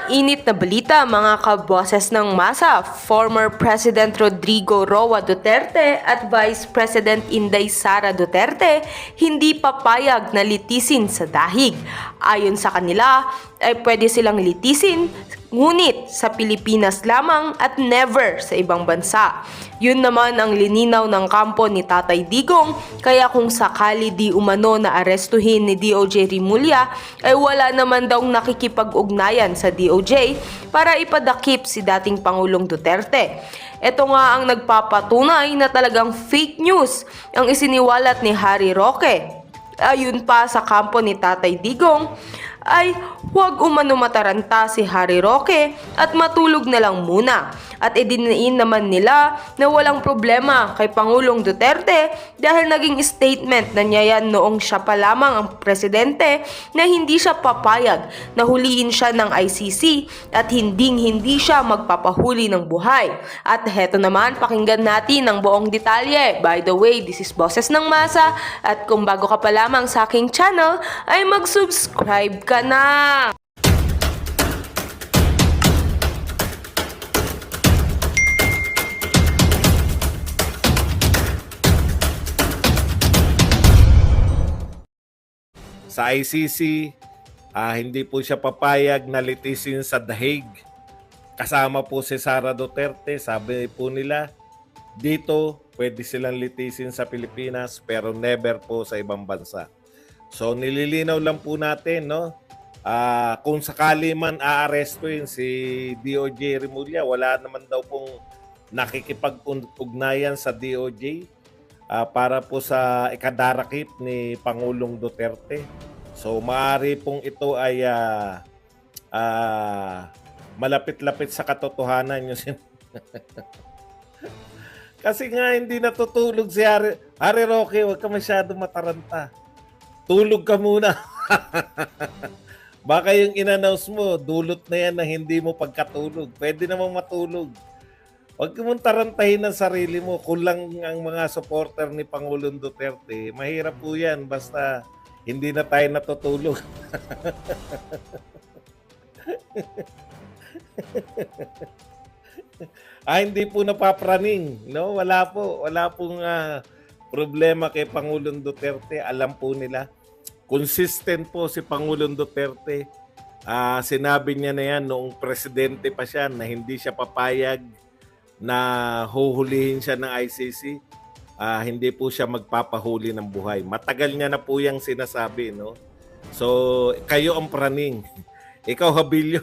Mainit na balita mga kaboses ng masa, former President Rodrigo Roa Duterte at Vice President Inday Sara Duterte hindi papayag na litisin sa dahig. Ayon sa kanila ay pwede silang litisin ngunit sa Pilipinas lamang at never sa ibang bansa. Yun naman ang lininaw ng kampo ni Tatay Digong, kaya kung sakali di umano na arestuhin ni DOJ Rimulya ay wala naman daw nakikipag-ugnayan sa DOJ para ipadakip si dating Pangulong Duterte. Ito nga ang nagpapatunay na talagang fake news ang isiniwalat ni Harry Roque. Ayun pa sa kampo ni Tatay Digong ay huwag umano mataranta si Harry Roque at matulog na lang muna. At idiniin naman nila na walang problema kay Pangulong Duterte dahil naging statement na niya yan noong siya pa lamang ang presidente na hindi siya papayag na huliin siya ng ICC at hindi siya magpapahuli ng buhay. At heto naman, pakinggan natin ang buong detalye. By the way, this is Boses ng Masa at kung bago ka pa lamang sa aking channel ay mag-subscribe ka na! Sa ICC, hindi po siya papayag na litisin sa The Hague. Kasama po si Sara Duterte. Sabi po nila, dito pwede silang litisin sa Pilipinas pero never po sa ibang bansa. So nililinaw lang po natin, no? Kung sakali man aarestuin si DOJ Rimulya, wala naman daw pong nakikipag-ugnayan sa DOJ para po sa ikadarakip ni Pangulong Duterte. So maaari pong ito ay malapit-lapit sa katotohanan yung kasi nga hindi natutulog si Harry Roque, huwag ka masyado mataranta. Tulog ka muna. Baka yung in-announce mo, dulot na yan na hindi mo pagkatulog. Pwede namang matulog. Huwag mong tarantahin ang sarili mo. Kulang ang mga supporter ni Pangulong Duterte. Mahirap po yan basta hindi na tayo natutulog. Hindi po napapraning. No? Wala po. Wala pong problema kay Pangulong Duterte. Alam po nila. Consistent po si Pangulong Duterte. Sinabi niya na yan noong presidente pa siya na hindi siya papayag na huhulihin siya ng ICC. Hindi po siya magpapahuli ng buhay. Matagal niya na po yung sinasabi, no? So, kayo ang praning. Ikaw, Habilio.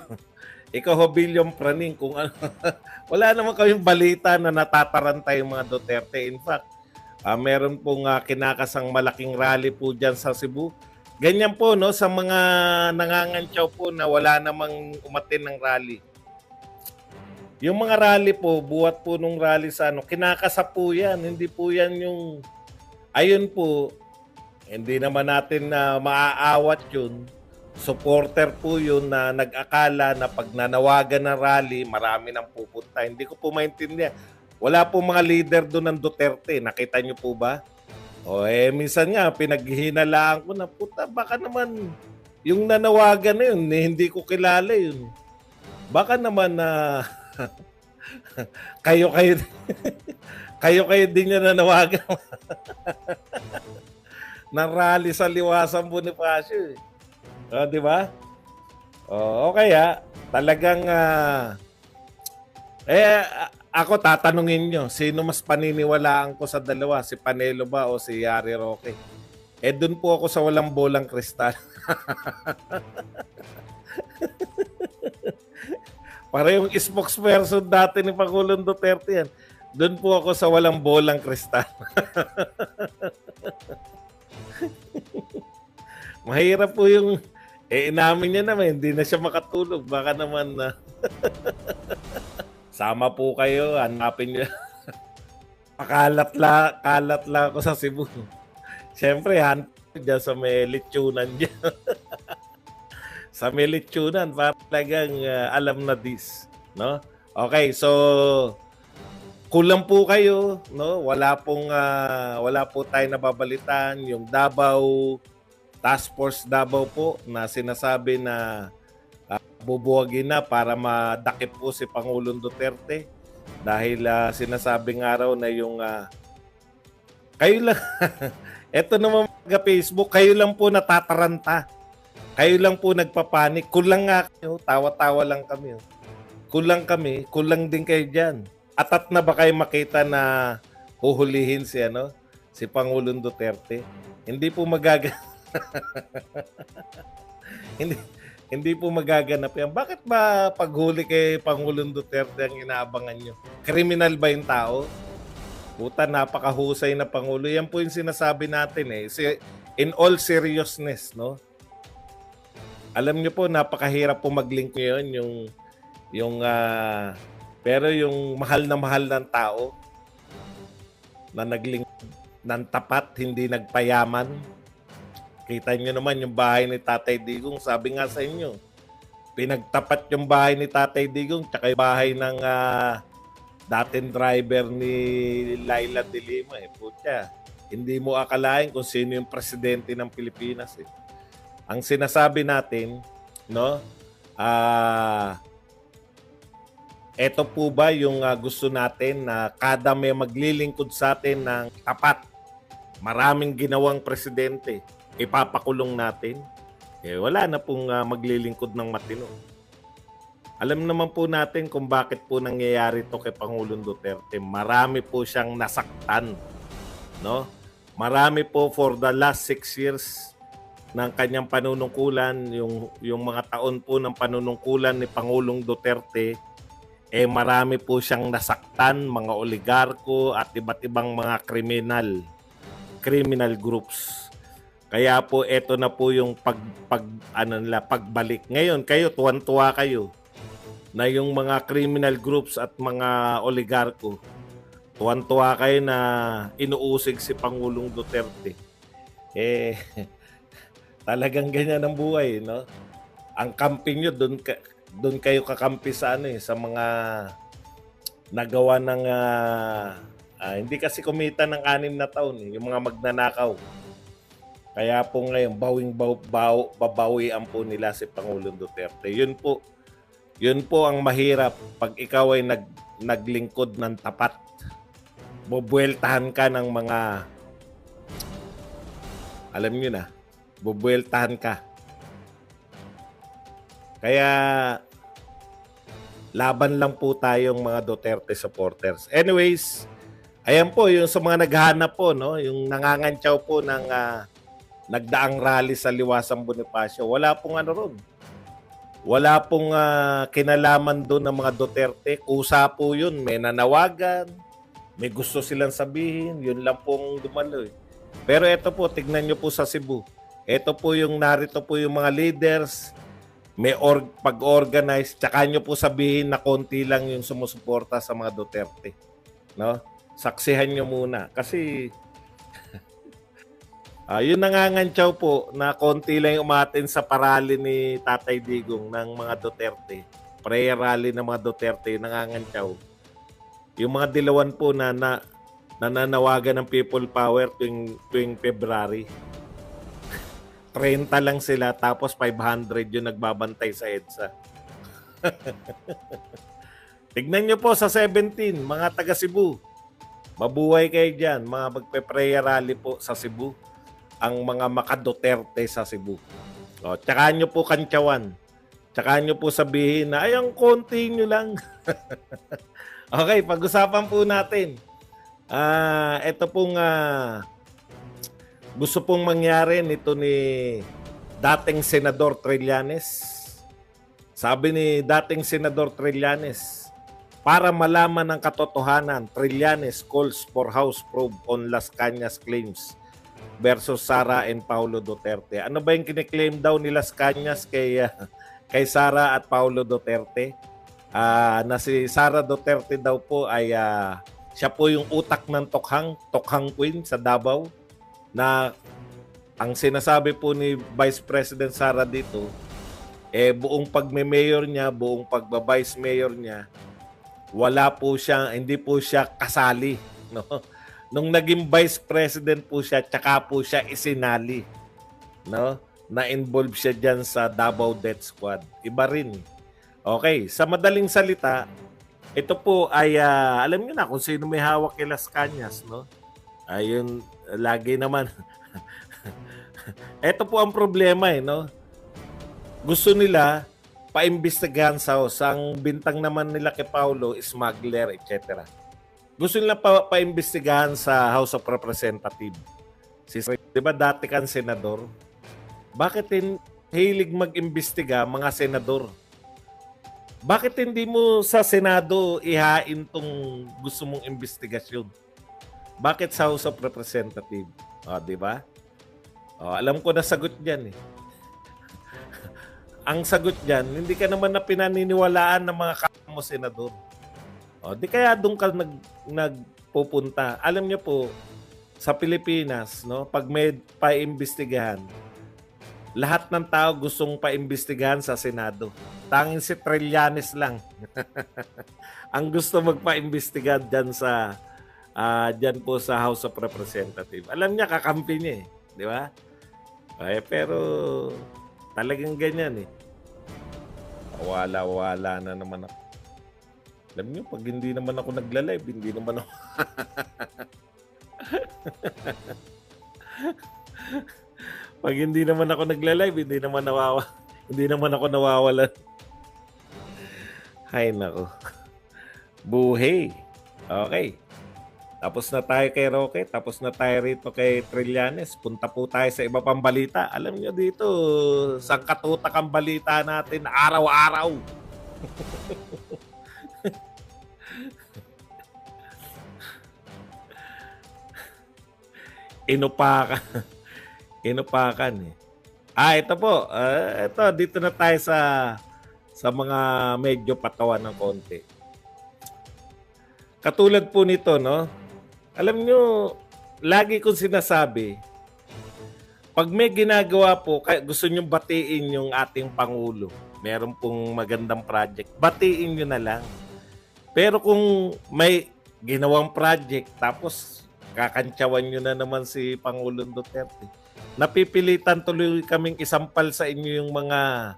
Ikaw, Habilio, ang praning. Kung ano, wala naman kayong balita na natataranta yung mga Duterte. In fact, meron pong kinakasang malaking rally po dyan sa Cebu. Ganyan po, no? Sa mga nangangantyaw po na wala namang umatin ng rally. Yung mga rally po, buhat po nung rally sa kinakasap po yan. Hindi po yan yung, ayun po, hindi naman natin na maaawat yun. Supporter po yun na nag-akala na pag nanawagan ng rally, marami nang pupunta. Hindi ko po maintindihan. Wala po mga leader doon ng Duterte. Nakita niyo po ba? Minsan nga, pinaghihinalaan ko na, puta, baka naman yung nanawagan na yun, hindi ko kilala yun. Baka naman na kayo din niya nanawagan ng rally sa Liwasang Bonifacio. Di ba? Kaya talagang ako tatanungin nyo, sino mas paniniwalaan ko sa dalawa? Si Panelo ba o si Harry Roque? Doon po ako sa walang bolang kristal. Para yung spokesperson dati ni Pangulong Duterte yan. Doon po ako sa walang bolang kristal. Mahirap po yung inamin niya naman, hindi na siya makatulog. Baka naman na sama po kayo, hanapin niyo. Kalat lang ako sa Cebu. Siyempre, dyan sa may litsunan dyan. Sa may litsunan, para talagang alam na this. No? Okay, so kulang po kayo. No? Wala po tayo nababalitan. Yung Davao, Task Force Davao po na sinasabi na bubuwagin na para madakip po si Pangulong Duterte dahil sinasabing araw na yung kayo lang eto naman mga Facebook, kayo lang po natataranta. Kayo lang po nagpapanik. Kulang nga kayo, tawa-tawa lang kami. Kulang din kayo diyan. Atat na ba kayo makita na huhulihin si Pangulong Duterte? Hindi po hindi hindi po magaganap yan. Bakit ba paghuli kay Pangulong Duterte ang inaabangan nyo? Kriminal ba yung tao? Puta, napakahusay na Pangulo. Yan po yung sinasabi natin in all seriousness, no? Alam niyo po, napakahirap po mag-link ngayon pero yung mahal ng tao na nag-link ng tapat, hindi nagpayaman. Kita niyo naman yung bahay ni Tatay Digong, sabi nga sa inyo, pinagtapat yung bahay ni Tatay Digong tsaka yung bahay ng dating driver ni Laila de Lima. Putya, hindi mo akalain kung sino yung presidente ng Pilipinas. Ang sinasabi natin, no, eto po ba yung gusto natin na kada may maglilingkod sa atin ng tapat, maraming ginawang presidente, ipapakulong natin? Wala na pong maglilingkod ng matino. Alam naman po natin kung bakit po nangyayari to kay Pangulong Duterte. Marami po siyang nasaktan, no? Marami po for the last 6 years ng kanyang panunungkulan, yung mga taon po ng panunungkulan ni Pangulong Duterte, marami po siyang nasaktan, mga oligarko at iba't ibang mga criminal groups. Kaya po eto na po yung pagbalik. Ngayon kayo tuwan-tuwa kayo na yung mga criminal groups at mga oligarko, tuwan-tuwa kayo na inuusig si Pangulong Duterte. Talagang ganyan ang buhay, no? Ang kampi nyo, doon kayo kakampi sa sa mga nagawa ng hindi kasi kumita ng 6 na taon, yung mga magnanakaw. Kaya po ngayon, babawian po nila si Pangulong Duterte. Yun po ang mahirap pag ikaw ay naglingkod ng tapat. Bubueltahan ka ng mga, alam nyo na, bubueltahan ka. Kaya laban lang po tayong mga Duterte supporters. Anyways, ayan po yung sa mga naghahanap po, no, yung nangangantyaw po ng nagdaang rally sa Liwasang Bonifacio. Wala pong ron. Wala pong kinalaman doon ng mga Duterte. Kusa po yun. May nanawagan, may gusto silang sabihin, yun lang pong dumalo. Pero ito po, tignan nyo po sa Cebu. Ito po narito po yung mga leaders, may pag-organize, tsaka nyo po sabihin na konti lang yung sumusuporta sa mga Duterte. No? Saksihan nyo muna. Kasi yun nangangantyaw po na konti lang yung umatin sa parali ni Tatay Digong ng mga Duterte. Prayer rally ng mga Duterte, nangangantyaw. Yung mga dilawan po na nananawagan ng people power tuwing February. 30 lang sila tapos 500 yung nagbabantay sa EDSA. Tignan nyo po sa 17, mga taga Cebu. Mabuhay kayo dyan, mga magpe-prayer rally po sa Cebu. Ang mga maka-Duterte sa Cebu. Tsaka nyo po kantyawan. Tsaka nyo po sabihin na, ang konti nyo lang. Okay, pag-usapan po natin. Ito pong gusto pong mangyari nito ni dating Senador Trillanes. Sabi ni dating Senador Trillanes, para malaman ang katotohanan, Trillanes calls for House probe on Las Cañas claims versus Sara and Paulo Duterte. Ano ba yung kiniklaim daw ni Las Cañas kay Sara at Paulo Duterte? Na si Sara Duterte daw po ay siya po yung utak ng Tokhang Queen sa Davao, na ang sinasabi po ni Vice President Sara dito, buong pagme-mayor niya, buong pagba-vice mayor niya, hindi po siya kasali, no? Nung naging Vice President po siya, tsaka po siya isinali, no? Na-involve siya diyan sa Davao Death Squad. Iba rin. Okay, sa madaling salita, ito po ay alam niyo na kung sino may hawak kay Las Cañas, no? Ayun, lagi naman. Ito po ang problema no? Gusto nila paimbestigahan sa House. Ang bintang naman nila kay Paulo, smuggler, etc. Gusto nila paimbestigahan sa House of Representatives. Di ba dati kang senador? Bakit hilig mag-imbestiga mga senador? Bakit hindi mo sa Senado ihain tong gusto mong investigasyon? Bakit sa House of Representatives? Di ba? Alam ko na sagot diyan eh. Ang sagot diyan, hindi ka naman na pinaniniwalaan ng mga kamo senador. Di kaya doon ka nagpupunta. Alam niyo po, sa Pilipinas, no, pag may paimbestigahan, lahat ng tao gustong paimbestigahan sa Senado. Tanging si Trillanes lang. Ang gusto magpaimbestigahan diyan sa diyan po sa House of Representatives. Alam niya kakampi niya eh, di ba? Pero talagang ganyan eh. Wala na naman ako. Alam niyo, pag hindi naman ako nagla-live, hindi naman ako pag hindi naman ako nagla-live, hindi naman ako nawawalan. Hay nako. Buhay. Okay. Tapos na tayo kay Roque, tapos na tayo rito kay Trillanes. Punta po tayo sa iba pang balita. Alam nyo dito, sangkatutak ang balita natin araw-araw. Inupakan eh. Ito po. Ito, dito na tayo sa mga medyo patawan ng konti. Katulad po nito, no? Alam nyo, lagi kong sinasabi, pag may ginagawa po, gusto nyo batiin yung ating Pangulo, meron pong magandang project, batiin nyo na lang. Pero kung may ginawang project, tapos kakantsawan nyo na naman si Pangulong Duterte, napipilitan tuloy kaming isampal sa inyo mga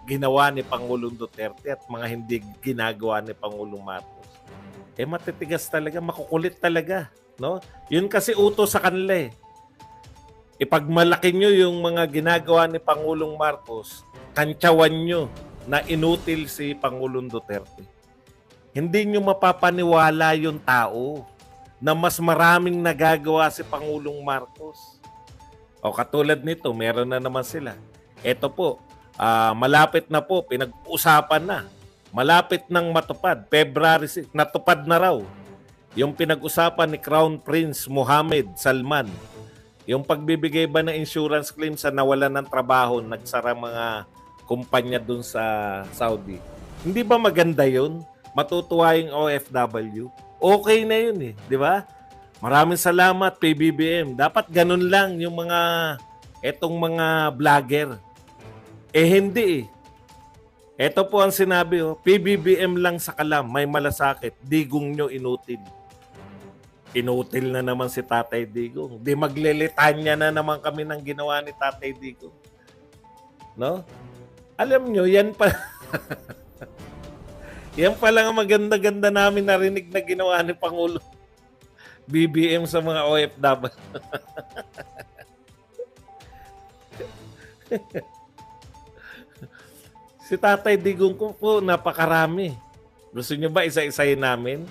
ginawa ni Pangulong Duterte at mga hindi ginagawa ni Pangulong Marcos. Matitigas talaga, makukulit talaga, no? Yun kasi utos sa kanila eh. Ipagmalaki nyo yung mga ginagawa ni Pangulong Marcos, kantsawan nyo na inutil si Pangulong Duterte. Hindi nyo mapapaniwala yung tao na mas maraming nagagawa si Pangulong Marcos. Katulad nito, meron na naman sila. Ito po, malapit na po, pinag-usapan na. Malapit nang matupad. February 6, natupad na raw. Yung pinag-usapan ni Crown Prince Mohammed Salman. Yung pagbibigay ba ng insurance claim sa nawalan ng trabaho, nagsara mga kumpanya dun sa Saudi. Hindi ba maganda yun? Matutuwa yung OFW. Okay na yun eh, di ba? Maraming salamat, PBBM. Dapat ganun lang yung etong mga vlogger. Hindi eh. Ito po ang sinabi, PBBM lang sa kalam, may malasakit, digong nyo inutil. Inutil na naman si Tatay Digong. Di maglilitanya na naman kami ng ginawa ni Tatay Digong. No? Alam nyo, yan pa... yan pa lang ang maganda-ganda namin narinig na ginawa ni Pangulo BBM sa mga OFW. Si Tatay Digong ko po, napakarami. Gusto nyo ba isa-isahin namin?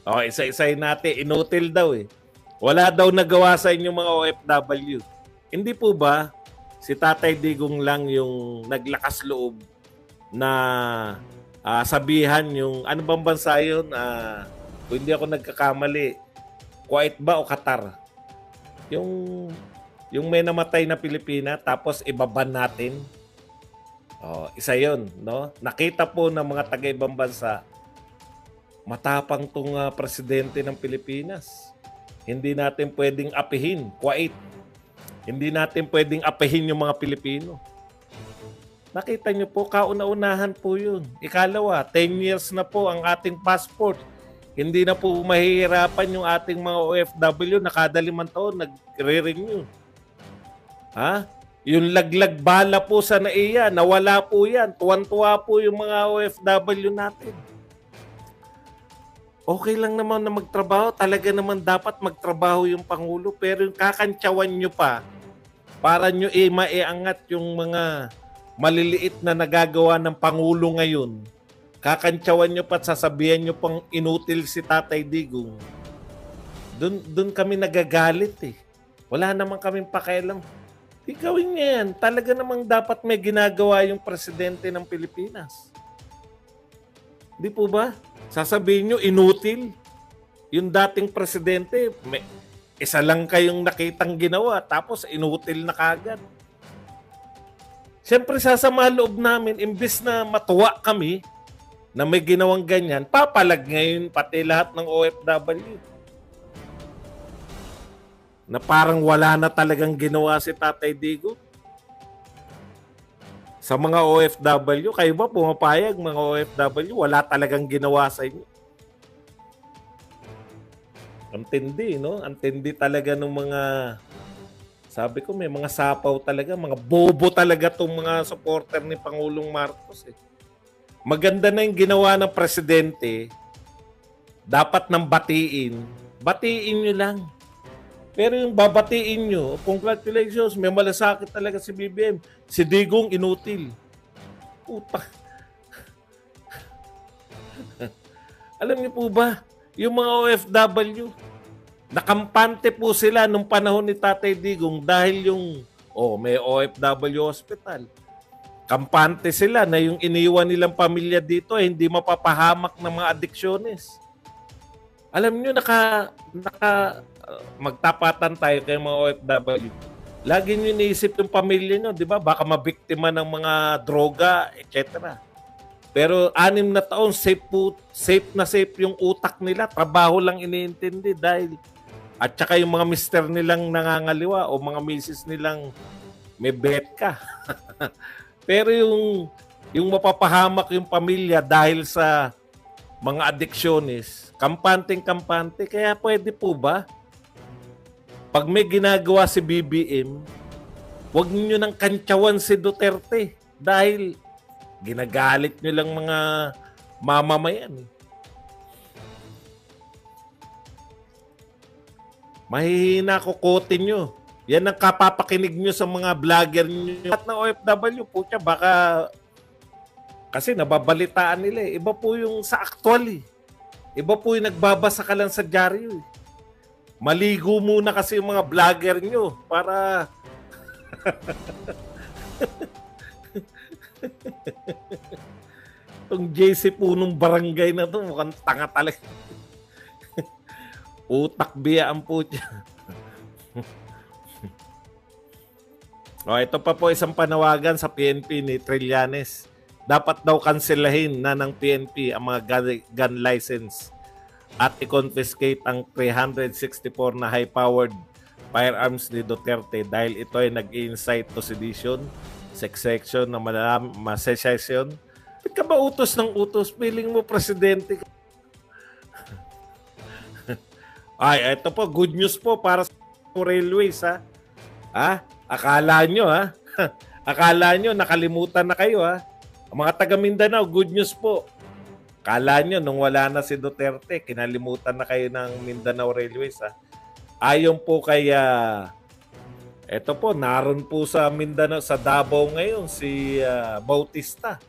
Isa-isahin natin. Inutil daw eh. Wala daw nagawa sa inyo mga OFW. Hindi po ba si Tatay Digong lang yung naglakas loob na sabihan yung, ano bang bansa yun? Kung hindi ako nagkakamali, Kuwait ba o Qatar? Yung may namatay na Pilipina tapos ibaban natin. Isa yun, no? Nakita po ng mga taga-ibang bansa, matapang tong presidente ng Pilipinas. Hindi natin pwedeng apihin, Kuwait. Hindi natin pwedeng apihin yung mga Pilipino. Nakita nyo po, kauna-unahan po yun. Ikalawa, 10 years na po ang ating passport. Hindi na po mahihirapan yung ating mga OFW na kada 5 taon nagre-renew. Yung laglag bala po sa NAIA, nawala po yan. Tuwan-tuwa po yung mga OFW natin. Okay lang naman na magtrabaho. Talaga naman dapat magtrabaho yung Pangulo. Pero yung kakantsawan nyo pa, para nyo maiangat yung mga maliliit na nagagawa ng Pangulo ngayon. Kakantsawan nyo pa at sasabihan nyo pang inutil si Tatay Digong. Doon kami nagagalit eh. Wala naman kaming pakialam. Di gawin niya yan. Talaga namang dapat may ginagawa yung presidente ng Pilipinas. Di po ba? Sasabihin nyo, inutil. Yung dating presidente, isa lang kayong nakitang ginawa, tapos inutil na kagad. Siyempre, sasama loob namin, imbis na matuwa kami na may ginawang ganyan, papalag ngayon pati lahat ng OFW. Na parang wala na talagang ginawa si Tatay Digong. Sa mga OFW, kayo ba pumapayag mga OFW? Wala talagang ginawa sa inyo. Antindi, no? Antindi talaga ng mga, sabi ko may mga sapaw talaga, mga bobo talaga itong mga supporter ni Pangulong Marcos. Maganda na yung ginawa ng presidente, dapat nang batiin nyo lang. Pero yung babatiin nyo, congratulations, may malasakit talaga si BBM. Si Digong inutil. Puta. Alam niyo po ba, yung mga OFW, nakampante po sila nung panahon ni Tatay Digong dahil yung, may OFW hospital. Kampante sila na yung iniwan nilang pamilya dito hindi mapapahamak ng mga adiksyones. Alam niyo, magtapatan tayo kay mga OFW. Lagi nyo iniisip yung pamilya nyo, di ba? Baka mabiktima ng mga droga, etc. Pero 6 na taon, safe na safe yung utak nila. Trabaho lang iniintindi dahil at saka yung mga mister nilang nangangaliwa o mga misis nilang may bet ka. Pero yung mapapahamak yung pamilya dahil sa mga adiksyones, kampante, kaya pwede po ba? Pag may ginagawa si BBM, huwag niyo nang kantsawan si Duterte dahil ginagalit niyo lang mga mamamayan. Mahihina kukotin nyo. Yan ang kapapakinig nyo sa mga vlogger nyo. At na OFW po siya, baka kasi nababalitaan nila eh. Iba po yung sa actual eh. Iba po yung nagbabasa ka lang sa dyaryo eh. Maligo muna kasi yung mga vlogger nyo para itong JC punong barangay na to mukhang tanga talaga. Utak biyaan po siya. Ito pa po isang panawagan sa PNP ni Trillanes. Dapat daw kanselahin na ng PNP ang mga gun license at i-confiscate ang 364 na high-powered firearms ni Duterte dahil ito ay nag-incite to sedition, secession, na secession. Ba't ka ba utos ng utos? Feeling mo presidente ka? Ay, ito po, good news po para sa railways, ha? Akala nyo, ha? Akala nyo, nakalimutan na kayo, ha? Ang mga taga Mindanao, good news po. Akala nyo, nung wala na si Duterte, kinalimutan na kayo ng Mindanao Railways, ha? Ayon po kaya, eto po, naroon po sa Mindanao, sa Davao ngayon, si Bautista.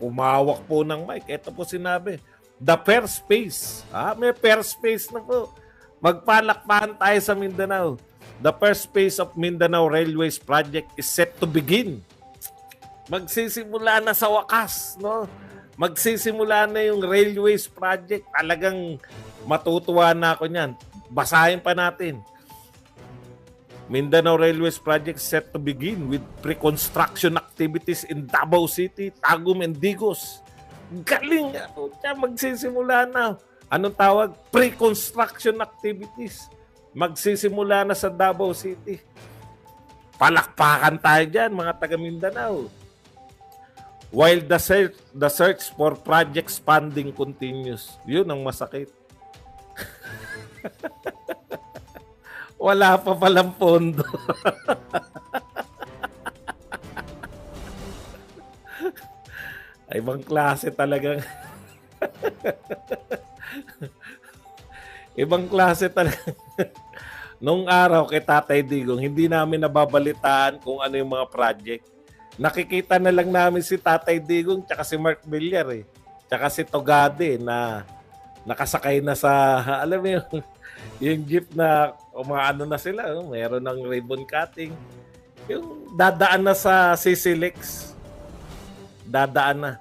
Kumawak po ng mic. Eto po sinabi, the fair space. May fair space na po. Magpalakpahan tayo sa Mindanao. The first phase of Mindanao Railways project is set to begin. Magsisimula na sa wakas, no? Magsisimula na yung Railways project. Talagang matutuwa na ako niyan. Basahin pa natin. Mindanao Railways project set to begin with pre-construction activities in Davao City, Tagum, and Digos. Galing! Magsisimula na. Anong tawag? Pre-construction activities. Magsisimula na sa Davao City. Palakpakan tayo dyan, mga taga Mindanao. While the search for project funding continues. Yun ang masakit. Wala pa palang pondo. Ibang klase talagang ibang klase talaga. Nung araw kay Tatay Digong, hindi namin nababalitaan kung ano yung mga project. Nakikita na lang namin si Tatay Digong tsaka si Mark Villar eh. Tsaka si Togade na nakasakay na sa, alam mo yung jeep na umaano na sila. Meron ng ribbon cutting. Yung dadaan na sa CCLEX. Dadaan na.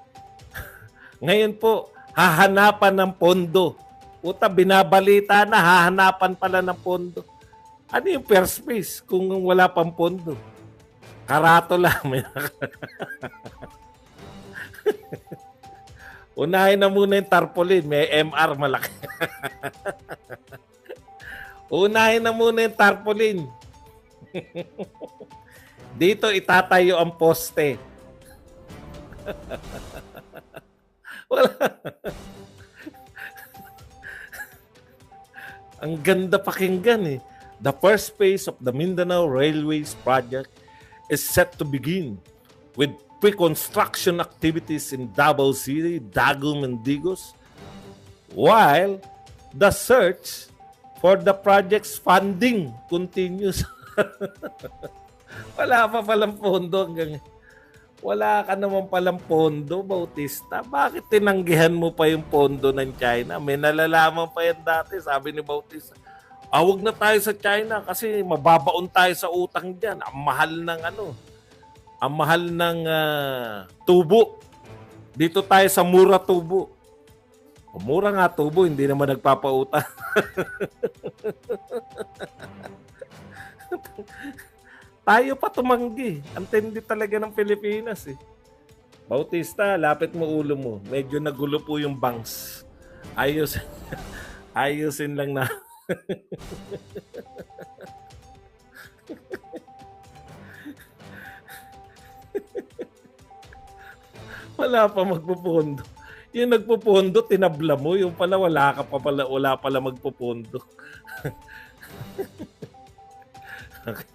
Ngayon po, hahanapan ng pondo. Puta, binabalita na, hahanapan pala ng pondo. Ano yung first space kung wala pang pondo? Karato lang. Unahin na muna yung tarpaulin. May MR malaki. Unahin na muna yung tarpaulin. Dito itatayo ang poste. Wala. Ang ganda pakinggan eh. The first phase of the Mindanao Railways project is set to begin with pre-construction activities in Davao City, Dagum, and Digos, while the search for the project's funding continues. Wala pa palang pondo hanggang wala ka naman palang pondo, Bautista. Bakit tinanggihan mo pa yung pondo ng China? May nalalaman pa yan dati, sabi ni Bautista. Wag na tayo sa China kasi mababaon tayo sa utang diyan. Ang mahal ng ang mahal ng tubo. Dito tayo sa mura tubo. Mura nga tubo, hindi naman nagpapautang. Tayo pa tumanggi. Ang tindi talaga ng Pilipinas eh. Bautista, lapit mo ulo mo. Medyo nagulo po yung banks. Ayusin lang na. Wala pa magpupondo. Yung nagpupondo, tinabla mo. Yung pala, wala pala magpupondo. Okay.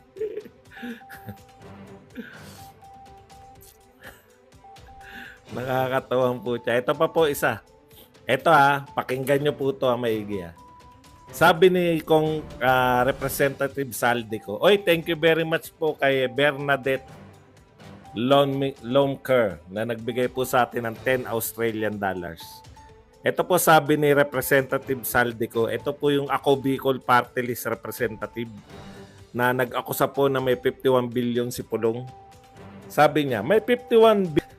Nakakatawang po siya. Ito pa po isa. Ito pakinggan nyo po ito maigi Sabi ni Kong Representative Saldico, oy, thank you very much po kay Bernadette Lomker na nagbigay po sa atin ng 10 Australian dollars. Ito po sabi ni Representative Saldico, ito po yung Ako Bicol Party List Representative na nag-akusa po na may 51 billion si Pulong. Sabi niya, may 51 billion.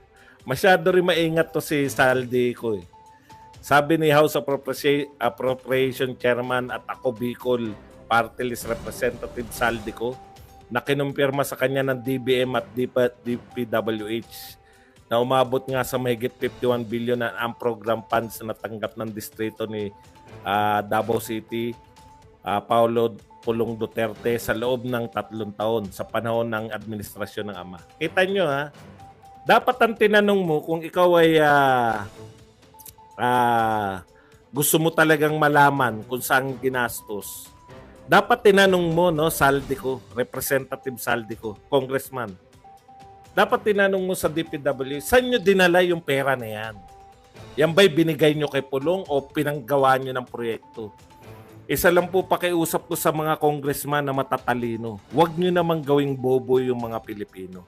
Masyado rin maingat to si Saldico eh. Sabi ni House Appropriation Chairman at Ako Bicol Party List Representative Saldico na kinumpirma sa kanya ng DBM at DPWH na umabot nga sa mahigit 51 billion ang program funds na natanggap ng distrito ni Davao City, Paulo Pulong Duterte sa loob ng 3 taon sa panahon ng administrasyon ng ama. Kita nyo dapat ang tinanong mo kung ikaw ay gusto mo talagang malaman kung saan ginastos. Dapat tinanong mo, Saldico, Representative Saldico, Congressman. Dapat tinanong mo sa DPW, saan nyo dinala yung pera na yan? Yan ba'y binigay nyo kay Pulong o pinanggawa nyo ng proyekto? Isa lang po pakiusap ko sa mga congressman na matatalino. Huwag nyo namang gawing bobo yung mga Pilipino.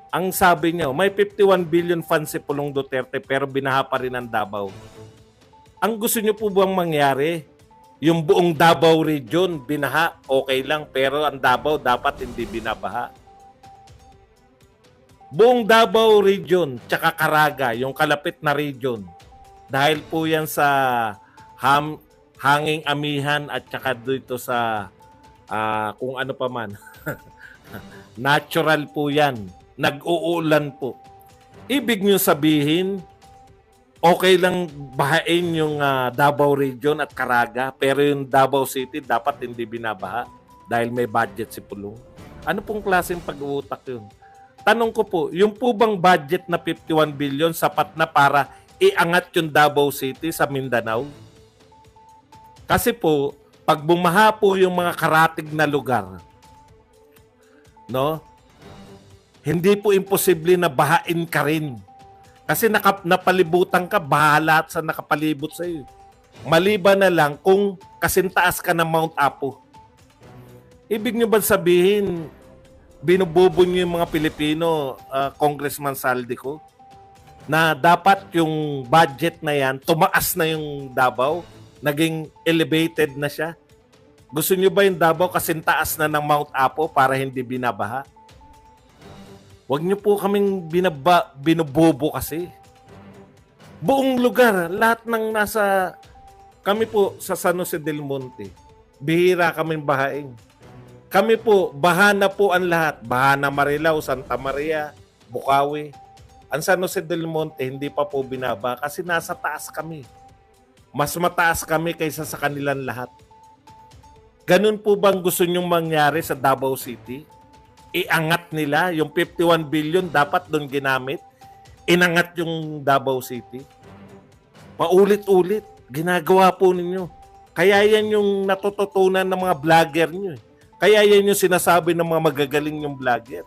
Ang sabi niyo, may 51 billion funds si Pulong Duterte pero binaha pa rin ang Davao. Ang gusto niyo po bang mangyari? Yung buong Davao region, binaha, okay lang. Pero ang Davao dapat hindi binabaha. Buong Davao region, tsaka Caraga, yung kalapit na region. Dahil po yan sa hanging amihan at tsaka dito sa kung ano pa man. Natural po yan. Nag-uulan po. Ibig nyo sabihin, okay lang bahain yung Davao region at Caraga, pero yung Davao City dapat hindi binabaha dahil may budget si Pulong. Ano pong klaseng pag-uutak yun? Tanong ko po, yung po bang budget na 51 billion sapat na para iangat yung Davao City sa Mindanao? Kasi po, pag bumaha po yung mga karatig na lugar, hindi po imposible na bahain ka rin. Kasi napalibutan ka, bahala sa nakapalibot sa iyo. Maliban na lang kung kasintaas ka ng Mount Apo. Ibig nyo ba sabihin, binububo nyo yung mga Pilipino, Congressman Saldico, na dapat yung budget na yan, tumaas na yung Davao, naging elevated na siya? Gusto nyo ba yung Davao kasintaas na ng Mount Apo para hindi binabaha? Huwag nyo po kaming binubobo kasi. Buong lugar, lahat ng nasa... Kami po sa San Jose del Monte, bihira kaming bahaing. Kami po, baha na po ang lahat. Baha na Marilao, Santa Maria, Bukawi. Ang San Jose del Monte, hindi pa po binaba kasi nasa taas kami. Mas mataas kami kaysa sa kanilang lahat. Ganun po bang gusto nyong mangyari sa Davao City? Iangat nila, yung 51 billion dapat doon ginamit. Inangat yung Davao City. Paulit-ulit, ginagawa po ninyo. Kaya yan yung natututunan ng mga vlogger nyo. Kaya yan yung sinasabi ng mga magagaling yung vlogger.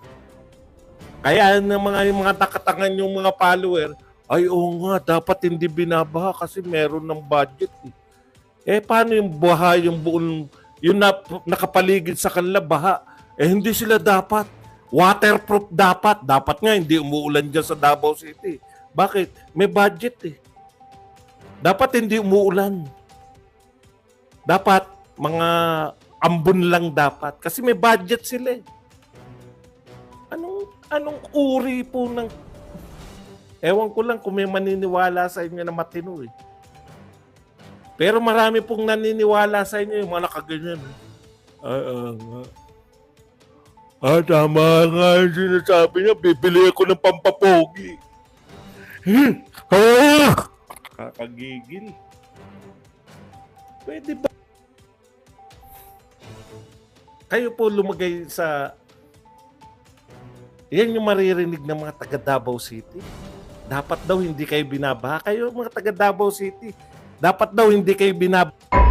Kaya yung mga nakatangan yung mga follower, ay oo nga, dapat hindi binabaha kasi meron ng budget. Paano yung baha, yung buong, yung nakapaligid sa kanila baha? Hindi sila dapat. Waterproof dapat. Dapat nga, hindi umuulan dyan sa Davao City. Bakit? May budget Dapat hindi umuulan. Dapat mga ambon lang dapat. Kasi may budget sila Anong uri po ng... Ewan ko lang kung may maniniwala sa inyo na matino Pero marami pong naniniwala sa inyo yung mga nakaganyan. Tama nga yung sinasabi niya. Bibili ako ng pampapogi. Kakagigil. Pwede ba? Kayo po lumagay sa... Yan yung maririnig ng mga taga Davao City. Dapat daw hindi kayo binabaha. Kayo mga taga Davao City. Dapat daw hindi kayo binabaha.